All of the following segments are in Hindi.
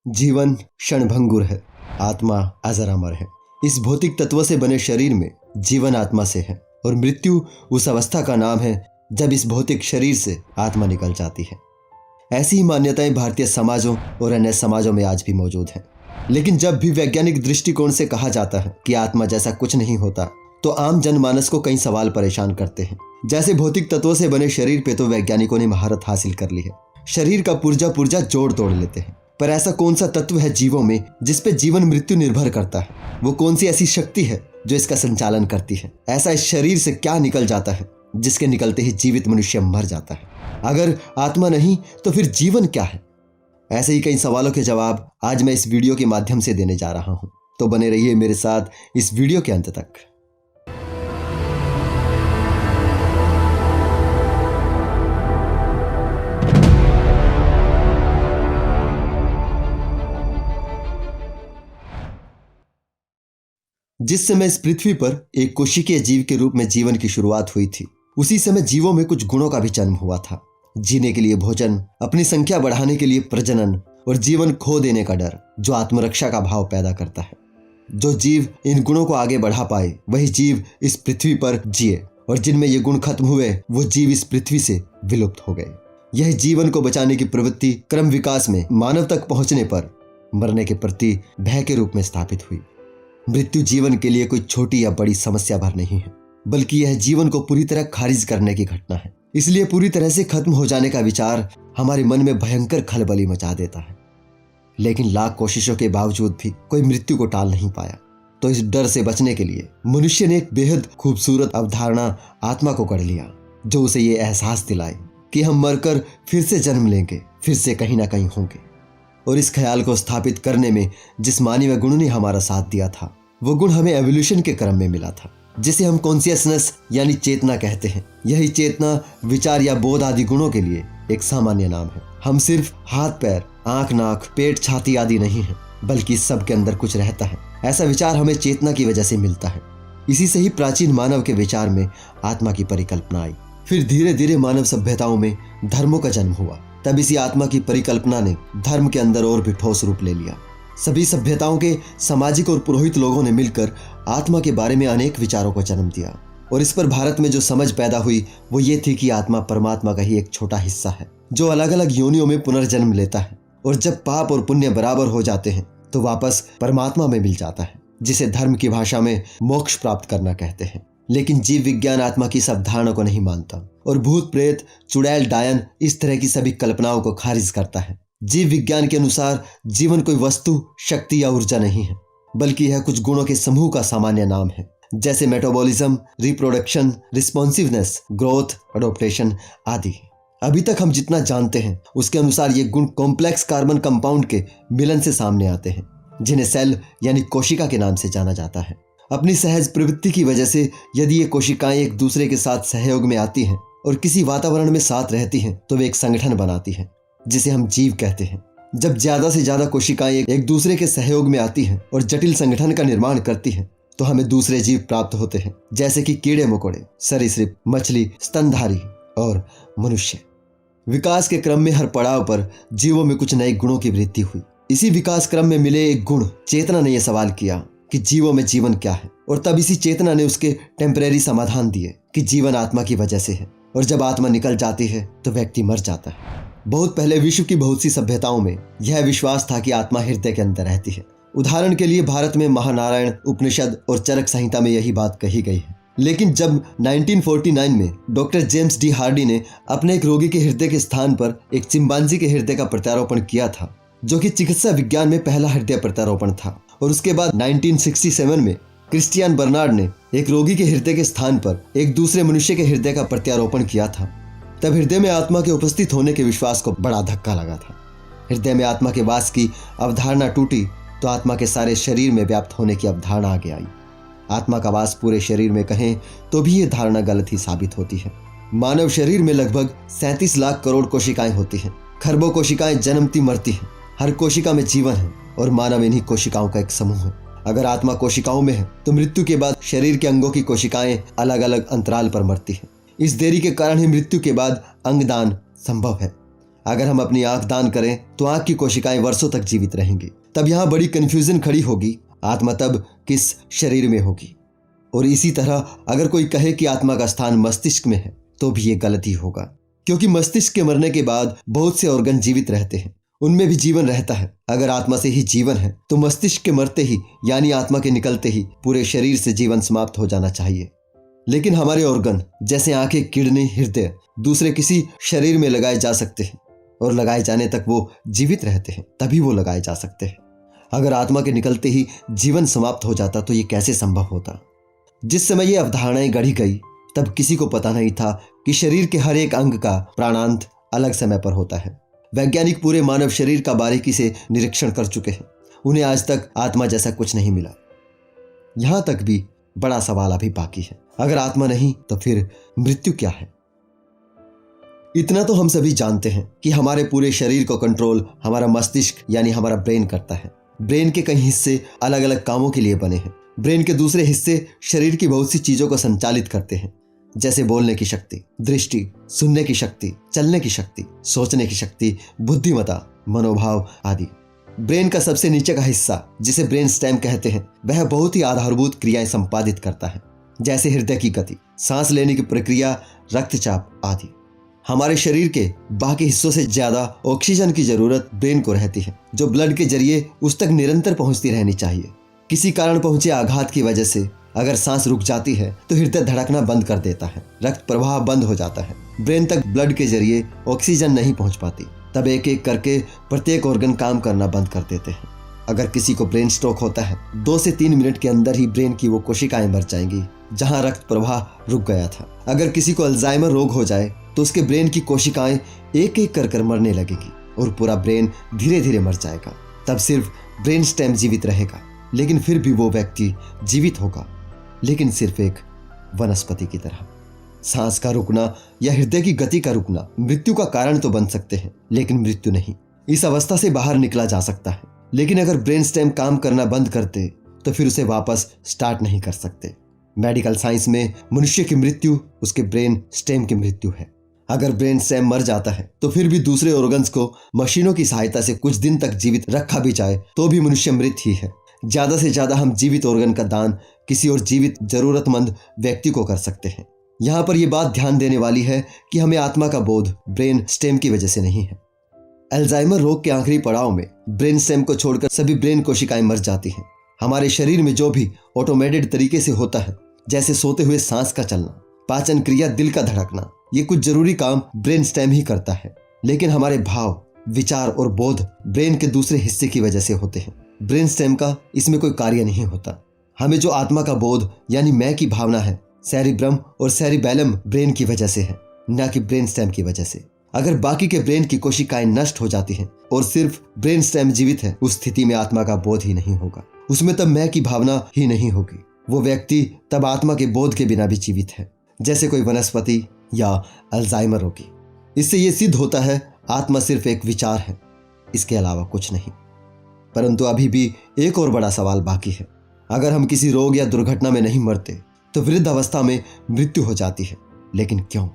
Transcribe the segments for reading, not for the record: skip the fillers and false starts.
जीवन क्षणभंगुर है, आत्मा अजर अमर है। इस भौतिक तत्व से बने शरीर में जीवन आत्मा से है और मृत्यु उस अवस्था का नाम है जब इस भौतिक शरीर से आत्मा निकल जाती है। ऐसी ही मान्यताएं भारतीय समाजों और अन्य समाजों में आज भी मौजूद हैं। लेकिन जब भी वैज्ञानिक दृष्टिकोण से कहा जाता है कि आत्मा जैसा कुछ नहीं होता, तो आम जनमानस को कई सवाल परेशान करते हैं। जैसे भौतिक तत्वों से बने शरीर पे तो वैज्ञानिकों ने महारत हासिल कर ली है, शरीर का पुर्जा जोड़ तोड़ लेते हैं। पर ऐसा कौन सा तत्व है जीवों में जिस पे जीवन मृत्यु निर्भर करता है? वो कौन सी ऐसी शक्ति है जो इसका संचालन करती है? ऐसा इस शरीर से क्या निकल जाता है जिसके निकलते ही जीवित मनुष्य मर जाता है? अगर आत्मा नहीं तो फिर जीवन क्या है? ऐसे ही कई सवालों के जवाब आज मैं इस वीडियो के माध्यम से देने जा रहा हूँ, तो बने रहिए मेरे साथ इस वीडियो के अंत तक। जिस समय इस पृथ्वी पर एक कोशिकीय जीव के रूप में जीवन की शुरुआत हुई थी, उसी समय जीवों में कुछ गुणों का भी जन्म हुआ था। जीने के लिए भोजन, अपनी संख्या बढ़ाने के लिए प्रजनन और जीवन खो देने का डर, जो आत्मरक्षा का भाव पैदा करता है। जो जीव इन गुणों को आगे बढ़ा पाए वही जीव इस पृथ्वी पर जिए, और जिनमें ये गुण खत्म हुए वो जीव इस पृथ्वी से विलुप्त हो गए। यह जीवन को बचाने की प्रवृत्ति क्रम विकास में मानव तक पहुंचने पर मरने के प्रति भय के रूप में स्थापित हुई। मृत्यु जीवन के लिए कोई छोटी या बड़ी समस्या भर नहीं है, बल्कि यह जीवन को पूरी तरह खारिज करने की घटना है। इसलिए पूरी तरह से खत्म हो जाने का विचार हमारे मन में भयंकर खलबली मचा देता है। लेकिन लाख कोशिशों के बावजूद भी कोई मृत्यु को टाल नहीं पाया। तो इस डर से बचने के लिए मनुष्य ने एक बेहद खूबसूरत अवधारणा आत्मा को गढ़ लिया, जो उसे ये एहसास दिलाए कि हम मरकर फिर से जन्म लेंगे, फिर से कहीं ना कहीं होंगे। और इस ख्याल को स्थापित करने में जिस मानवीय गुण ने हमारा साथ दिया था, वो गुण हमें एवोल्यूशन के क्रम में मिला था, जिसे हम कॉन्शियसनेस यानी चेतना कहते हैं। यही चेतना, विचार या बोध आदि गुणों के लिए एक सामान्य नाम है। हम सिर्फ हाथ पैर, आंख नाक, पेट छाती आदि नहीं है, बल्कि इस सब के अंदर कुछ रहता है। ऐसा विचार हमें चेतना की वजह से मिलता है। इसी से ही प्राचीन मानव के विचार में आत्मा की परिकल्पना आई। फिर धीरे धीरे मानव सभ्यताओं में धर्मों का जन्म हुआ। तब इसी आत्मा की परिकल्पना ने धर्म के अंदर और भी ठोस रूप ले लिया। सभी सभ्यताओं के सामाजिक और पुरोहित लोगों ने मिलकर आत्मा के बारे में अनेक विचारों को जन्म दिया, और इस पर भारत में जो समझ पैदा हुई वो ये थी कि आत्मा परमात्मा का ही एक छोटा हिस्सा है, जो अलग अलग योनियों में पुनर्जन्म लेता है, और जब पाप और पुण्य बराबर हो जाते हैं तो वापस परमात्मा में मिल जाता है, जिसे धर्म की भाषा में मोक्ष प्राप्त करना कहते हैं। लेकिन जीव विज्ञान आत्मा की इस अवधारणा को नहीं मानता और भूत प्रेत, चुड़ैल डायन इस तरह की सभी कल्पनाओं को खारिज करता है। जीव विज्ञान के अनुसार जीवन कोई वस्तु, शक्ति या ऊर्जा नहीं है, बल्कि यह कुछ गुणों के समूह का सामान्य नाम है, जैसे metabolism, reproduction, responsiveness, growth, adoption आदि। अभी तक हम जितना जानते हैं उसके अनुसार ये गुण कॉम्प्लेक्स कार्बन कंपाउंड के मिलन से सामने आते हैं, जिन्हें सेल यानी कोशिका के नाम से जाना जाता है। अपनी सहज प्रवृत्ति की वजह से यदि ये कोशिकाएं एक दूसरे के साथ सहयोग में आती हैं और किसी वातावरण में साथ रहती हैं, तो वे एक संगठन बनाती हैं, जिसे हम जीव कहते हैं। जब ज्यादा से ज्यादा कोशिकाएं एक दूसरे के सहयोग में आती हैं और जटिल संगठन का निर्माण करती हैं, तो हमें दूसरे जीव प्राप्त होते हैं, जैसे कि कीड़े मकोड़े, सरीसृप, मछली, स्तनधारी और मनुष्य। विकास के क्रम में हर पड़ाव पर जीवों में कुछ नए गुणों की वृद्धि हुई। इसी विकास क्रम में मिले एक गुण चेतना ने यह सवाल किया कि जीवों में जीवन क्या है, और तब इसी चेतना ने उसके टेम्परेरी समाधान दिए कि जीवन आत्मा की वजह से है, और जब आत्मा निकल जाती है तो व्यक्ति मर जाता है। बहुत पहले विश्व की बहुत सी सभ्यताओं में यह विश्वास था कि आत्मा हृदय के अंदर रहती है। उदाहरण के लिए भारत में महानारायण उपनिषद और चरक संहिता में यही बात कही गई है। लेकिन जब 1949 में डॉक्टर जेम्स डी हार्डी ने अपने एक रोगी के हृदय के स्थान पर एक चिंपांजी के हृदय का प्रत्यारोपण किया था, जो कि चिकित्सा विज्ञान में पहला हृदय प्रत्यारोपण था, और उसके बाद 1967 में क्रिस्टियन बर्नार्ड ने एक रोगी के हृदय के स्थान पर एक दूसरे मनुष्य के हृदय का प्रत्यारोपण किया था, तब हृदय में आत्मा के उपस्थित होने के विश्वास को बड़ा धक्का लगा था। हृदय में आत्मा के वास की अवधारणा टूटी तो आत्मा के सारे शरीर में व्याप्त होने की अवधारणा आगे आई। आत्मा का वास पूरे शरीर में कहें तो भी ये धारणा गलत ही साबित होती है। मानव शरीर में लगभग 37 लाख करोड़ कोशिकाएं होती हैं। खरबों कोशिकाएं जन्मती मरती हैं। हर कोशिका में जीवन है और मानव इन्हीं कोशिकाओं का एक समूह है। अगर आत्मा कोशिकाओं में है तो मृत्यु के बाद शरीर के अंगों की कोशिकाएं अलग अलग अंतराल पर मरती हैं। इस देरी के कारण ही मृत्यु के बाद अंगदान संभव है। अगर हम अपनी आंख दान करें तो आंख की कोशिकाएं वर्षों तक जीवित रहेंगी। तब यहाँ बड़ी कंफ्यूजन खड़ी होगी, आत्मा तब किस शरीर में होगी। और इसी तरह अगर कोई कहे कि आत्मा का स्थान मस्तिष्क में है तो भी ये गलती होगा, क्योंकि मस्तिष्क के मरने के बाद बहुत से ऑर्गन जीवित रहते हैं, उनमें भी जीवन रहता है। अगर आत्मा से ही जीवन है तो मस्तिष्क के मरते ही यानी आत्मा के निकलते ही पूरे शरीर से जीवन समाप्त हो जाना चाहिए। लेकिन हमारे ऑर्गन जैसे आंखें, किडनी, हृदय दूसरे किसी शरीर में लगाए जा सकते हैं और लगाए जाने तक वो जीवित रहते हैं, तभी वो लगाए जा सकते हैं। अगर आत्मा के निकलते ही जीवन समाप्त हो जाता तो ये कैसे संभव होता। जिस समय ये अवधारणाएं गढ़ी गई तब किसी को पता नहीं था कि शरीर के हर एक अंग का प्राणांत अलग समय पर होता है। वैज्ञानिक पूरे मानव शरीर का बारीकी से निरीक्षण कर चुके हैं, उन्हें आज तक आत्मा जैसा कुछ नहीं मिला। यहां तक भी बड़ा सवाल अभी बाकी है, अगर आत्मा नहीं तो फिर मृत्यु क्या है। इतना तो हम सभी जानते हैं कि हमारे पूरे शरीर को कंट्रोल हमारा मस्तिष्क यानी हमारा ब्रेन करता है। ब्रेन के कई हिस्से अलग अलग कामों के लिए बने हैं। ब्रेन के दूसरे हिस्से शरीर की बहुत सी चीजों को संचालित करते हैं, जैसे बोलने की शक्ति, दृष्टि, सुनने की शक्ति, चलने की शक्ति, सोचने की शक्ति, बुद्धिमत्ता, मनोभाव आदि। ब्रेन का सबसे नीचे का हिस्सा जिसे ब्रेन स्टेम कहते हैं वह बहुत ही आधारभूत क्रियाएं संपादित करता है, जैसे हृदय की गति, सांस लेने की प्रक्रिया, रक्तचाप आदि। हमारे शरीर के बाकी हिस्सों से ज्यादा ऑक्सीजन की जरूरत ब्रेन को रहती है, जो ब्लड के जरिए उस तक निरंतर पहुंचती रहनी चाहिए। किसी कारण पहुंचे आघात की वजह से अगर सांस रुक जाती है तो हृदय धड़कना बंद कर देता है, रक्त प्रवाह बंद हो जाता है, ब्रेन तक ब्लड के जरिए ऑक्सीजन नहीं पहुंच पाती। तब एक एक करके प्रत्येक ऑर्गन काम करना बंद कर देते हैं। अगर किसी को ब्रेन स्ट्रोक होता है 2 से 3 मिनट के अंदर ही ब्रेन की वो कोशिकाएं मर जाएंगी जहां रक्त प्रवाह रुक गया था। अगर किसी को अल्जाइमर रोग हो जाए तो उसके ब्रेन की कोशिकाएं एक एक कर बनने लगेगी और पूरा ब्रेन धीरे धीरे मर जाएगा। तब सिर्फ ब्रेन स्टेम जीवित रहेगा, लेकिन फिर भी वो व्यक्ति जीवित होगा, लेकिन सिर्फ एक वनस्पति की तरह। सांस का रुकना या हृदय की गति का रुकना मृत्यु का कारण तो बन सकते हैं, लेकिन मृत्यु नहीं। इस अवस्था से बाहर निकला जा सकता है, लेकिन अगर ब्रेन स्टेम काम करना बंद करते तो फिर उसे वापस स्टार्ट नहीं कर सकते। मेडिकल साइंस में मनुष्य की मृत्यु उसके ब्रेन स्टेम की मृत्यु है। अगर ब्रेन स्टेम मर जाता है तो फिर भी दूसरे ऑर्गन्स को मशीनों की सहायता से कुछ दिन तक जीवित रखा भी जाए तो भी मनुष्य मृत ही है। ज्यादा से ज्यादा हम जीवित ऑर्गन का दान किसी और जीवित जरूरतमंद व्यक्ति को कर सकते हैं। यहाँ पर यह बात ध्यान देने वाली है कि हमें आत्मा का बोध ब्रेन स्टेम की वजह से नहीं है। अल्जाइमर रोग के आखिरी पड़ाव में ब्रेन स्टेम को छोड़कर सभी ब्रेन कोशिकाएं मर जाती हैं। हमारे शरीर में जो भी ऑटोमेटेड तरीके से होता है, जैसे सोते हुए सांस का चलना, पाचन क्रिया, दिल का धड़कना, ये कुछ जरूरी काम ब्रेन स्टेम ही करता है। लेकिन हमारे भाव, विचार और बोध ब्रेन के दूसरे हिस्से की वजह से होते हैं। ब्रेन स्टेम का इसमें कोई कार्य नहीं होता। हमें जो आत्मा का बोध यानी मैं की भावना है, सेरिब्रम और सेरिबेलम ब्रेन की वजह से है, न कि ब्रेन स्टेम की वजह से। अगर बाकी के ब्रेन की कोशिकाएं नष्ट हो जाती हैं और सिर्फ ब्रेन स्टेम जीवित है, उस स्थिति में आत्मा का बोध ही नहीं होगा। उसमें तब मैं की भावना ही नहीं होगी। वो व्यक्ति तब आत्मा के बोध के बिना भी जीवित है, जैसे कोई वनस्पति या अल्जाइमर रोगी। इससे ये सिद्ध होता है आत्मा सिर्फ एक विचार है, इसके अलावा कुछ नहीं। परंतु अभी भी एक और बड़ा सवाल बाकी है। अगर हम किसी रोग या दुर्घटना में नहीं मरते तो वृद्ध अवस्था में मृत्यु हो जाती है, लेकिन क्यों?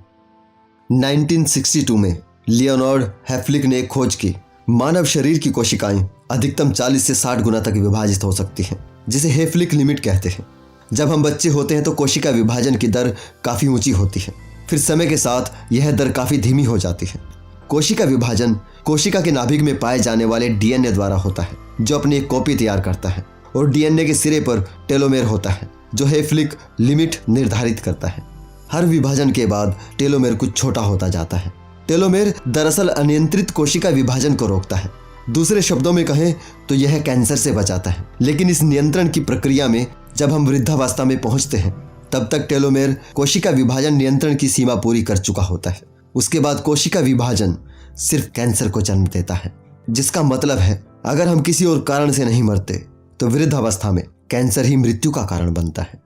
1962 में लियोनार्ड हेफलिक ने एक खोज की, मानव शरीर की कोशिकाएं अधिकतम 40 से 60 गुना तक विभाजित हो सकती हैं, जिसे हेफलिक लिमिट कहते हैं। जब हम बच्चे होते हैं तो कोशिका विभाजन की दर काफी ऊंची होती है, फिर समय के साथ यह दर काफी धीमी हो जाती है। कोशिका विभाजन कोशिका के नाभिक में पाए जाने वाले डीएनए द्वारा होता है, जो अपनी एक कॉपी तैयार करता है, और डीएनए के सिरे पर टेलोमेर होता है, जो हेफलिक लिमिट निर्धारित करता है। हर विभाजन के बाद टेलोमेर कुछ छोटा होता जाता है। टेलोमेर दरअसल अनियंत्रित कोशिका विभाजन को रोकता है। दूसरे शब्दों में कहें तो यह कैंसर से बचाता है। लेकिन इस नियंत्रण की प्रक्रिया में जब हम वृद्धावस्था में पहुंचते हैं, तब तक टेलोमेर कोशिका विभाजन नियंत्रण की सीमा पूरी कर चुका होता है। उसके बाद कोशिका विभाजन सिर्फ कैंसर को जन्म देता है, जिसका मतलब है अगर हम किसी और कारण से नहीं मरते तो वृद्धावस्था में कैंसर ही मृत्यु का कारण बनता है।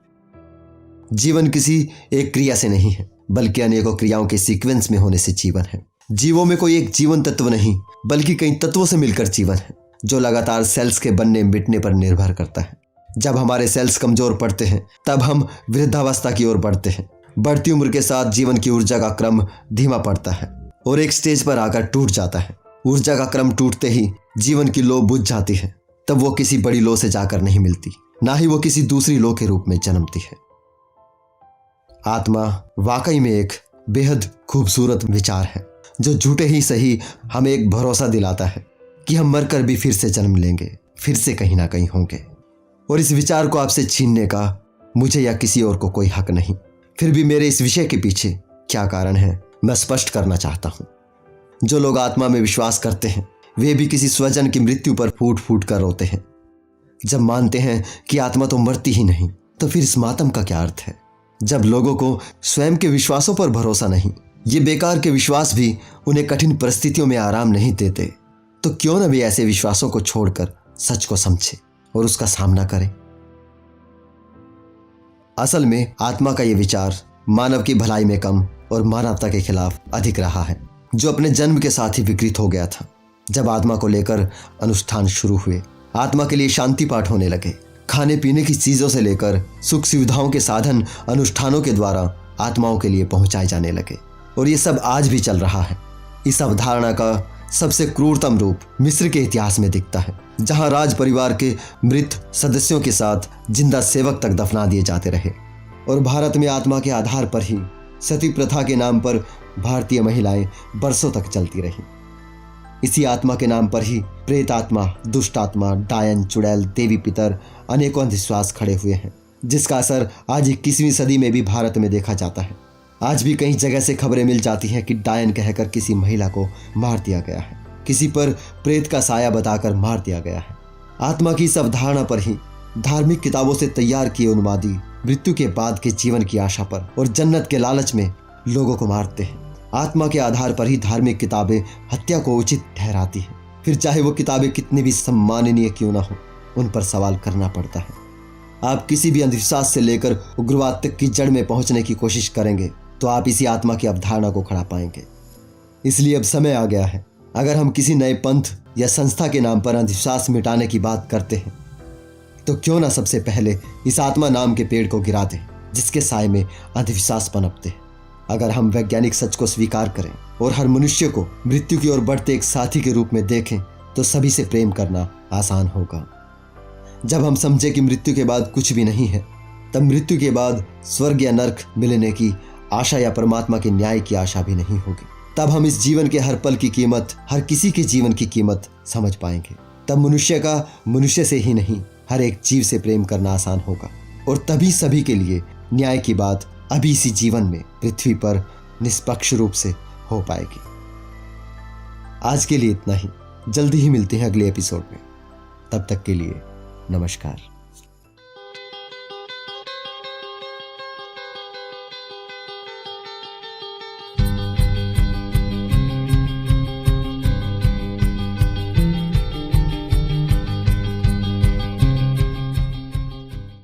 जीवन किसी एक क्रिया से नहीं है, बल्कि अनेकों क्रियाओं के सीक्वेंस में होने से जीवन है। जीवों में कोई एक जीवन तत्व नहीं, बल्कि कई तत्वों से मिलकर जीवन है, जो लगातार सेल्स के बनने मिटने पर निर्भर करता है। जब हमारे सेल्स कमजोर पड़ते हैं, तब हम वृद्धावस्था की ओर बढ़ते हैं। बढ़ती उम्र के साथ जीवन की ऊर्जा का क्रम धीमा पड़ता है। और एक स्टेज पर आकर टूट जाता है। ऊर्जा का क्रम टूटते ही जीवन की लो बुझ जाती है। तब वो किसी बड़ी लो से जाकर नहीं मिलती, ना ही वो किसी दूसरी लो के रूप में जन्मती है। आत्मा वाकई में एक बेहद खूबसूरत विचार है, जो झूठे ही सही हमें एक भरोसा दिलाता है कि हम मरकर भी फिर से जन्म लेंगे, फिर से कहीं ना कहीं होंगे। और इस विचार को आपसे छीनने का मुझे या किसी और को कोई हक नहीं। फिर भी मेरे इस विषय के पीछे क्या कारण है, मैं स्पष्ट करना चाहता हूं। जो लोग आत्मा में विश्वास करते हैं वे भी किसी स्वजन की मृत्यु पर फूट फूट कर रोते हैं। जब मानते हैं कि आत्मा तो मरती ही नहीं, तो फिर इस मातम का क्या अर्थ है? जब लोगों को स्वयं के विश्वासों पर भरोसा नहीं, ये बेकार के विश्वास भी उन्हें कठिन परिस्थितियों में आराम नहीं देते, तो क्यों न वे ऐसे विश्वासों को छोड़कर सच को समझे और उसका सामना करें। असल में आत्मा का ये विचार मानव की भलाई में कम और मानवता के खिलाफ अधिक रहा है, जो अपने जन्म के साथ ही विकृत हो गया था। जब आत्मा को लेकर अनुष्ठान शुरू हुए, आत्मा के लिए शांति पाठ होने लगे। खाने पीने की चीजों से लेकर सुख सुविधाओं के साधन अनुष्ठानों के द्वारा आत्माओं के लिए पहुंचाए जाने लगे, और ये सब आज भी चल रहा है। इस अवधारणा का सबसे क्रूरतम रूप मिस्र के इतिहास में दिखता है, जहां राज परिवार के मृत सदस्यों के साथ जिंदा सेवक तक दफना दिए जाते रहे। और भारत में आत्मा के आधार पर ही सती प्रथा के नाम पर भारतीय महिलाएं बरसों तक चलती रहीं। इसी आत्मा के नाम पर ही प्रेत आत्मा, दुष्ट आत्मा, डायन, चुड़ैल, देवी पितर अनेकों अंधविश्वास खड़े हुए हैं, जिसका असर आज 21वीं सदी में भी भारत में देखा जाता है। आज भी कई जगह से खबरें मिल जाती हैं कि डायन कहकर किसी महिला को मार दिया गया है, किसी पर प्रेत का साया बताकर मार दिया गया है। आत्मा की इस अवधारणा पर ही धार्मिक किताबों से तैयार किए उन्मादी मृत्यु के बाद के जीवन की आशा पर और जन्नत के लालच में लोगों को मारते हैं। आत्मा के आधार पर ही धार्मिक किताबें हत्या को उचित ठहराती हैं। फिर चाहे वो किताबें कितनी भी सम्माननीय क्यों ना हो, उन पर सवाल करना पड़ता है। आप किसी भी अंधविश्वास से लेकर उग्रवाद तक की जड़ में पहुंचने की कोशिश करेंगे तो आप इसी आत्मा की अवधारणा को खड़ा पाएंगे। इसलिए अब समय आ गया है, अगर हम किसी नए पंथ या संस्था के नाम पर अंधविश्वास मिटाने की बात करते हैं, तो क्यों ना सबसे पहले इस आत्मा नाम के पेड़ को गिरा दें, जिसके साए में अंधविश्वास पनपते हैं। अगर हम वैज्ञानिक सच को स्वीकार करें और हर मनुष्य को मृत्यु की ओर बढ़ते एक साथी के रूप में देखें, तो सभी से प्रेम करना आसान होगा। जब हम समझे कि मृत्यु के बाद कुछ भी नहीं है, तब मृत्यु के बाद स्वर्ग या नर्क मिलने की आशा या परमात्मा के न्याय की आशा भी नहीं होगी। तब हम इस जीवन के हर पल की कीमत, हर किसी के जीवन की कीमत समझ पाएंगे। तब मनुष्य का मनुष्य से ही नहीं, हर एक जीव से प्रेम करना आसान होगा, और तभी सभी के लिए न्याय की बात अभी इसी जीवन में पृथ्वी पर निष्पक्ष रूप से हो पाएगी। आज के लिए इतना ही। जल्दी ही मिलते हैं अगले एपिसोड में। तब तक के लिए नमस्कार।